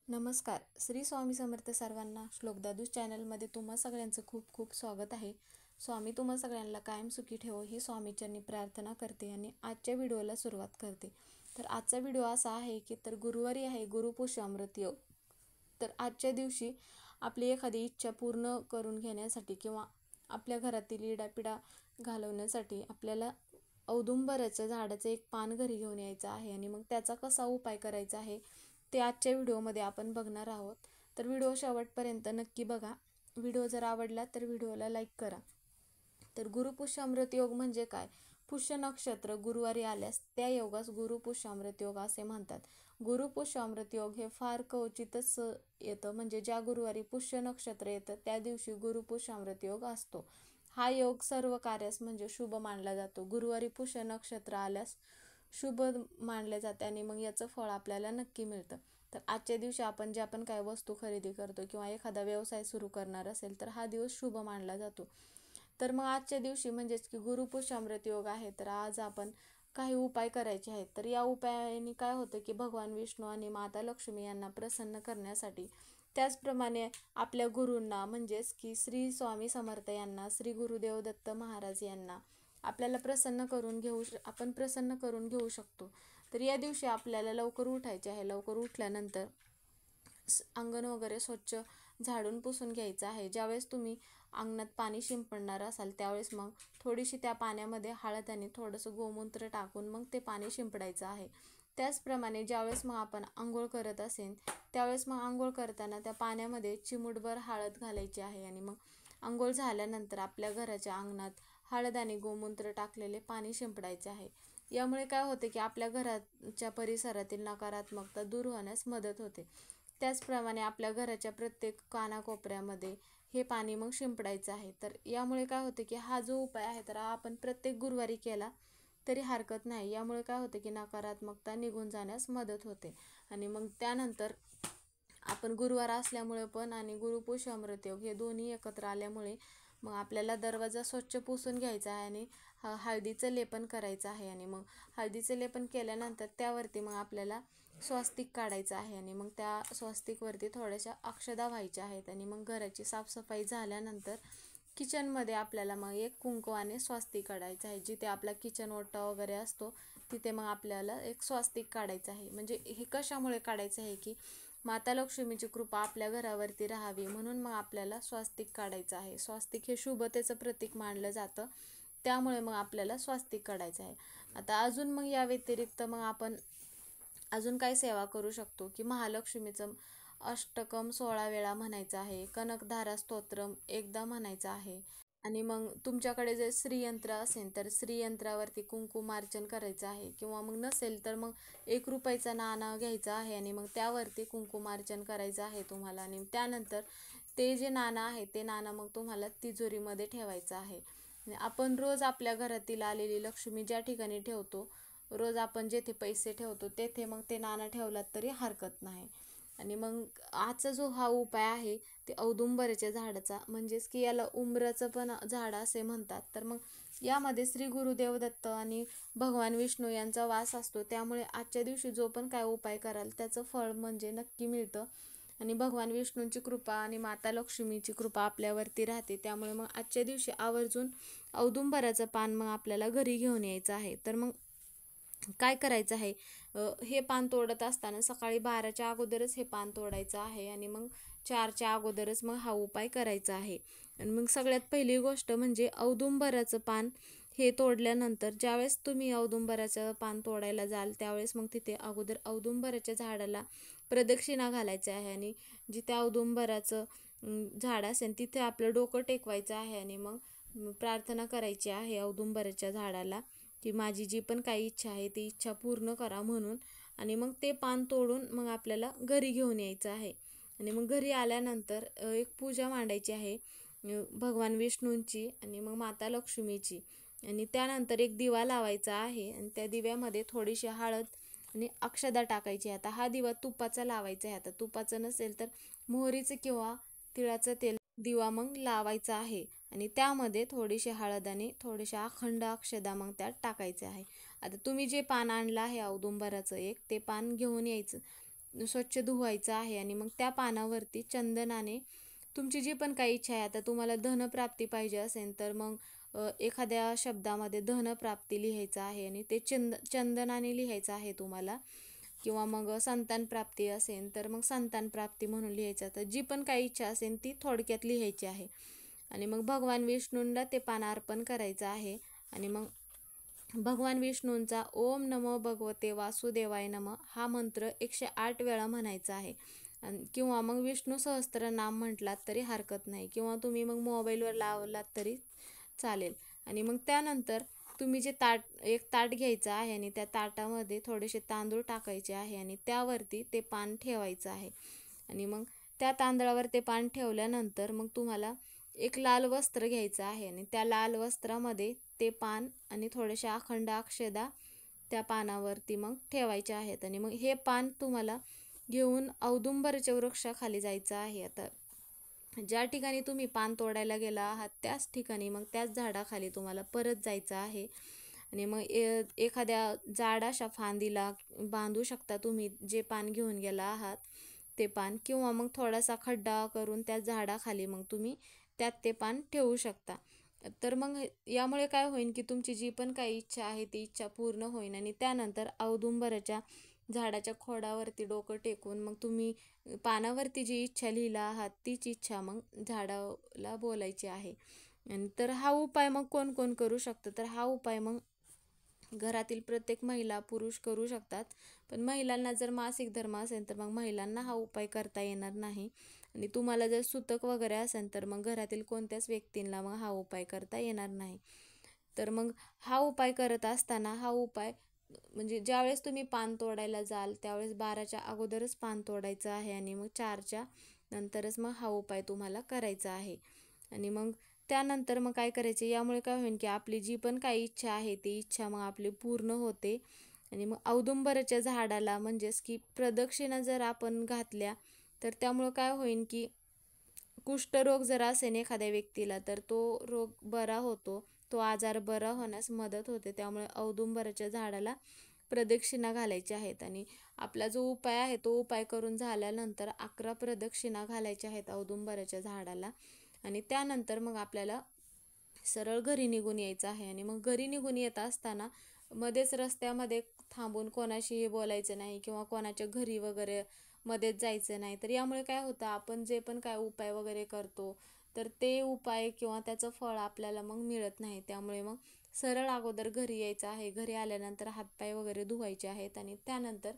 नमस्कार. श्री स्वामी समर्थ सर्वांना. श्लोक दादूस चॅनलमध्ये तुम्हा सगळ्यांचं खूप खूप स्वागत आहे. स्वामी तुम्हा सगळ्यांना कायम सुखी ठेवो ही स्वामीचरणी प्रार्थना करते आणि आजच्या व्हिडिओला सुरुवात करते. तर आजचा व्हिडिओ असा आहे की गुरुवारी आहे गुरुपुष्य अमृत योग. तर आजच्या दिवशी आपली एखादी इच्छा पूर्ण करून घेण्यासाठी किंवा आपल्या घरातील इडापिडा घालवण्यासाठी आपल्याला औदुंबराच्या झाडाचं एक पान घरी घेऊन यायचं आहे आणि मग त्याचा कसा उपाय करायचा आहे ते आजच्या व्हिडिओमध्ये आपण बघणार आहोत. तर व्हिडिओ शेवटपर्यंत नक्की बघा. व्हिडिओ जर आवडला तर व्हिडिओला लाईक करा. तर गुरुपुष्य अमृत योग म्हणजे काय? पुष्य नक्षत्र गुरुवारी आल्यास त्या योगास गुरुपुष्य अमृत योग असे म्हणतात. गुरुपुष्य अमृत योग हे फार क्वचितच येतं, म्हणजे ज्या गुरुवारी पुष्य नक्षत्र येतं त्या दिवशी गुरुपुष्य अमृत योग असतो. हा योग सर्व कार्यास म्हणजे शुभ मानला जातो. गुरुवारी पुष्य नक्षत्र आल्यास शुभ मानले जाते आणि मग याचं फळ आपल्याला नक्की मिळतं. तर आजच्या दिवशी आपण ज्या पण काय वस्तू खरेदी करतो किंवा एखादा व्यवसाय सुरू करणार असेल तर हा दिवस शुभ मानला जातो. तर मग आजच्या दिवशी म्हणजेच की गुरुपुष्य अमृत योग आहे, तर आज आपण काही उपाय करायचे आहेत. तर या उपायाने काय होतं की भगवान विष्णू आणि माता लक्ष्मी यांना प्रसन्न करण्यासाठी, त्याचप्रमाणे आपल्या गुरूंना म्हणजेच की श्री स्वामी समर्थ यांना, श्री गुरुदेव दत्त महाराज यांना आपल्याला आपण प्रसन्न करून घेऊ शकतो. तर या दिवशी आपल्याला लवकर उठायचे आहे. लवकर उठल्यानंतर अंगण वगैरे स्वच्छ झाडून पुसून घ्यायचं आहे. ज्यावेळेस तुम्ही अंगणात पाणी शिंपडणार असाल त्यावेळेस मग थोडीशी त्या पाण्यामध्ये हळद आणि थोडंसं गोमूत्र टाकून मग ते पाणी शिंपडायचं आहे. त्याचप्रमाणे ज्यावेळेस मग आपण आंघोळ करत असेल त्यावेळेस मग आंघोळ करताना त्या पाण्यामध्ये चिमूटभर हळद घालायची आहे आणि मग आंघोळ झाल्यानंतर आपल्या घराच्या अंगणात हळद आणि गोमूत्र टाकलेले पाणी शिंपडायचे आहे. यामुळे काय होते की आपल्या घराच्या परिसरातील नकारात्मकता दूर होण्यास मदत होते. त्याचप्रमाणे आपल्या घराच्या प्रत्येक कानाकोपऱ्यामध्ये हे पाणी मग शिंपडायचं आहे. तर यामुळे काय होते की हा जो उपाय आहे तर आपण प्रत्येक गुरुवारी केला तरी हरकत नाही. यामुळे काय होते की नकारात्मकता निघून जाण्यास मदत होते. आणि मग त्यानंतर आपण गुरुवार असल्यामुळे पण आणि गुरुपुष्य अमृत योग हे दोन्ही एकत्र आल्यामुळे मग आपल्याला दरवाजा स्वच्छ पुसून घ्यायचा आहे आणि हळदीचं लेपन करायचं आहे. आणि मग हळदीचं लेपन केल्यानंतर त्यावरती मग आपल्याला स्वस्तिक काढायचं आहे आणि मग त्या स्वस्तिकवरती थोड्याशा अक्षदा व्हायच्या आहेत. आणि मग घराची साफसफाई झाल्यानंतर किचनमध्ये आपल्याला मग एक कुंकवाने स्वस्तिक काढायचं आहे. जिथे आपला किचन ओटा वगैरे असतो तिथे मग आपल्याला एक स्वस्तिक काढायचं आहे. म्हणजे हे कशामुळे काढायचं आहे की माता लक्ष्मीची कृपा आपल्या घरावरती राहावी म्हणून मग आपल्याला स्वस्तिक काढायचं आहे. स्वस्तिक हे शुभतेचं प्रतीक मानलं जातं, त्यामुळे मग आपल्याला स्वस्तिक काढायचं आहे. आता अजून मग या व्यतिरिक्त मग आपण अजून काय सेवा करू शकतो की महालक्ष्मीचं अष्टकम 16 वेळा म्हणायचं आहे. कनकधारा स्तोत्रम एकदा म्हणायचं आहे. आणि मग तुमच्याकडे जर श्रीयंत्र असेल तर श्रीयंत्रावरती कुंकुमार्चन करायचं आहे. किंवा मग नसेल तर मग 1 रुपयाचा नाणं घ्यायचं आहे आणि मग त्यावरती कुंकुमार्चन करायचं आहे तुम्हाला. आणि त्यानंतर ते जे नाणं आहे ते नाणं मग तुम्हाला तिजोरीमध्ये ठेवायचं आहे. आपण रोज आपल्या घरातील आलेली लक्ष्मी ज्या ठिकाणी ठेवतो, रोज आपण जेथे पैसे ठेवतो तेथे मग ते नाणं ठेवलात तरी हरकत नाही. आणि मग आजचा जो हा उपाय आहे ते औदुंबराच्या झाडाचा, म्हणजेच की याला उंबराचं पण झाड असे म्हणतात. तर मग यामध्ये श्री गुरुदेव दत्त आणि भगवान विष्णू यांचा वास असतो, त्यामुळे आजच्या दिवशी जो पण काय उपाय कराल त्याचं फळ म्हणजे नक्की मिळतं. आणि भगवान विष्णूंची कृपा आणि माता लक्ष्मीची कृपा आपल्यावरती राहते. त्यामुळे मग आजच्या दिवशी आवर्जून औदुंबराचं पान मग आपल्याला घरी घेऊन यायचं आहे. तर मग काय करायचं आहे, हे पान तोडत असताना सकाळी 12च्या अगोदरच हे पान तोडायचं आहे आणि मग 4च्या अगोदरच मग हा उपाय करायचा आहे. आणि मग सगळ्यात पहिली गोष्ट म्हणजे औदुंबराचं पान हे तोडल्यानंतर ज्यावेळेस तुम्ही औदुंबराचं पान तोडायला जाल त्यावेळेस मग तिथे अगोदर औदुंबराच्या झाडाला प्रदक्षिणा घालायची आहे. आणि जिथे औदुंबराचं झाड असेल तिथे आपलं डोकं टेकवायचं आहे आणि मग प्रार्थना करायची आहे औदुंबराच्या झाडाला की माझी जी पण काही इच्छा आहे ती इच्छा पूर्ण करा म्हणून. आणि मग ते पान तोडून मग आपल्याला घरी घेऊन यायचं आहे. आणि मग घरी आल्यानंतर एक पूजा मांडायची आहे भगवान विष्णूंची आणि मग माता लक्ष्मीची. आणि त्यानंतर एक दिवा लावायचा आहे आणि त्या दिव्यामध्ये थोडीशी हळद आणि अक्षदा टाकायची. आता हा दिवा तुपाचा लावायचा आहे. आता तुपाचं नसेल तर मोहरीचं किंवा तिळाचं तेल दिवा मग लावायचा आहे. आणि त्यामध्ये थोडीशी हळद आणि थोडेशा अखंड अक्षदा मग त्यात टाकायचे आहे. आता तुम्ही जे पान आणलं आहे औदुंबराचं ते पान घेऊन यायचं. स्वच्छ धुवायचं आहे आणि मग त्या पानावरती चंदनाने तुमची जी पण काही इच्छा आहे, आता तुम्हाला धनप्राप्ती पाहिजे असेल तर मग एखाद्या शब्दामध्ये धनप्राप्ती लिहायचं आहे आणि ते चंदनाने लिहायचं आहे तुम्हाला, किंवा मग संतान प्राप्ती असेल तर मग संतान प्राप्ती म्हणून लिहायचं. तर जी पण काही इच्छा असेल ती थोडक्यात लिहायची आहे आणि मग भगवान विष्णूंना ते पान अर्पण करायचं आहे. आणि मग भगवान विष्णूंचा ओम नमो भगवते वासुदेवाय नमः हा मंत्र 108 वेळा म्हणायचा आहे. किंवा मग विष्णू सहस्त्रनाम म्हटलात तरी हरकत नाही, किंवा तुम्ही मग मोबाईलवर लावलात तरी चालेल. आणि मग त्यानंतर तुम्ही जे एक ताट घ्यायचं आहे आणि त्या ताटामध्ये थोडेसे तांदूळ टाकायचे आहे आणि त्यावरती ते पान ठेवायचं आहे. आणि मग त्या तांदळावर ते पान ठेवल्यानंतर मग तुम्हाला एक लाल वस्त्र घ्यायचं आहे आणि त्या लाल वस्त्रामध्ये ते पान आणि थोड्याशा अखंड अक्षदा त्या पानावरती मग ठेवायचे आहेत. आणि मग हे पान तुम्हाला घेऊन औदुंबराच्या वृक्षाखाली जायचं आहे. आता ज्या ठिकाणी तुम्ही पान तोडायला गेला आहात त्याच ठिकाणी मग त्याच झाडाखाली तुम्हाला परत जायचं आहे. आणि मग एखाद्या जाड अशा फांदीला बांधू शकता तुम्ही जे पान घेऊन गेला आहात ते पान, किंवा मग थोडासा खड्डा करून त्या झाडाखाली मग तुम्ही त्यात ते पान ठेवू शकता. तर मग यामुळे काय होईल की तुमची जी पण काही इच्छा आहे ती इच्छा पूर्ण होईल. आणि त्यानंतर औदुंबराच्या झाडाच्या खोडावरती डोकं टेकून मग तुम्ही पानावरती जी इच्छा लिहिला आहात तीच इच्छा मग झाडाला बोलायची आहे. आणि तर हा उपाय मग कोण कोण करू शकतं, तर हा उपाय मग घरातील प्रत्येक महिला पुरुष करू शकतात. पण महिलांना जर मासिक धर्म असेल तर मग महिलांना हा उपाय करता येणार नाही. आणि तुम्हाला जर सुतक वगैरे असेल तर मग घरातील कोणत्याच व्यक्तींना मग हा उपाय करता येणार नाही. तर मग हा उपाय करत असताना हा उपाय म्हणजे ज्यावेळेस तुम्ही पान तोडायला जाल त्यावेळेस 12च्या अगोदरच पान तोडायचं आहे आणि मग 4च्या नंतरच मग हा उपाय तुम्हाला करायचा आहे. आणि मग त्यानंतर मग काय करायचे, यामुळे काय होईल की आपली जी पण काही इच्छा आहे ती इच्छा मग आपली पूर्ण होते. आणि मग औदुंबराच्या झाडाला म्हणजेच की प्रदक्षिणा जर आपण घातल्या तर त्यामुळं काय होईल की कुष्ठरोग जर असेल एखाद्या व्यक्तीला तर तो रोग बरा होतो, तो आजार बरा होण्यास मदत होते. त्यामुळे औदुंबराच्या झाडाला प्रदक्षिणा घालायच्या आहेत. आणि आपला जो उपाय आहे तो उपाय करून झाल्यानंतर 11 प्रदक्षिणा घालायच्या आहेत औदुंबराच्या झाडाला. आणि त्यानंतर मग आपल्याला सरळ घरी निघून यायचं आहे. आणि मग घरी निघून येत असताना मध्येच रस्त्यामध्ये थांबून कोणाशीही बोलायचं नाही किंवा कोणाच्या घरी वगैरे मध्येच जायचं नाही. तर यामुळे काय होतं, आपण जे पण काय उपाय वगैरे करतो तर ते उपाय किंवा त्याचं फळ आपल्याला मग मिळत नाही. त्यामुळे मग सरळ अगोदर घरी यायचं आहे. घरी आल्यानंतर हातपाय वगैरे धुवायचे आहेत आणि त्यानंतर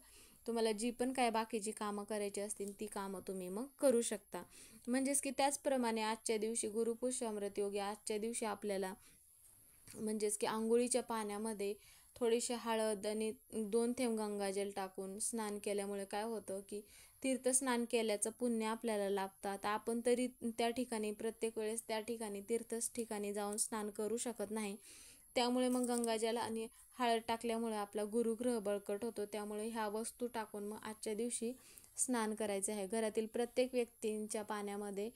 तुम्हाला जी पण काय बाकीची कामं करायची असतील ती कामं तुम्ही मग करू शकता. म्हणजेच की त्याचप्रमाणे आजच्या दिवशी गुरुपुष्य अमृत योगी आजच्या दिवशी आपल्याला म्हणजेच की आंघोळीच्या पाण्यामध्ये थोडीशी हळद आणि 2 थेंब गंगाजल टाकून स्नान केल्यामुळे काय होतं की तीर्थस्नान केल्याचं पुण्य आपल्याला लाभतात. आपण तरी त्या ठिकाणी प्रत्येक वेळेस त्या ठिकाणी तीर्थच ठिकाणी जाऊन स्नान करू शकत नाही. त्यामुळे मग गंगाजल आणि हळद टाकल्यामुळे आपला गुरुग्रह बळकट होतो. त्यामुळे ह्या वस्तू टाकून मग आजच्या दिवशी स्नान करायचे आहे. घरातील प्रत्येक व्यक्तींच्या पाण्यामध्ये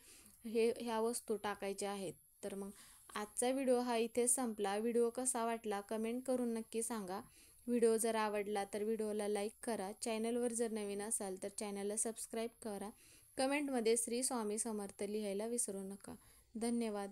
ह्या वस्तू टाकायच्या आहेत. तर मग आजचा व्हिडिओ हा इथेच संपला. व्हिडिओ कसा वाटला कमेंट करून नक्की सांगा. व्हिडिओ जर आवडला तर व्हिडिओला लाईक करा. चॅनलवर जर नवीन असाल तर चॅनलला सबस्क्राईब करा. कमेंटमध्ये श्री स्वामी समर्थ लिहायला विसरू नका. धन्यवाद.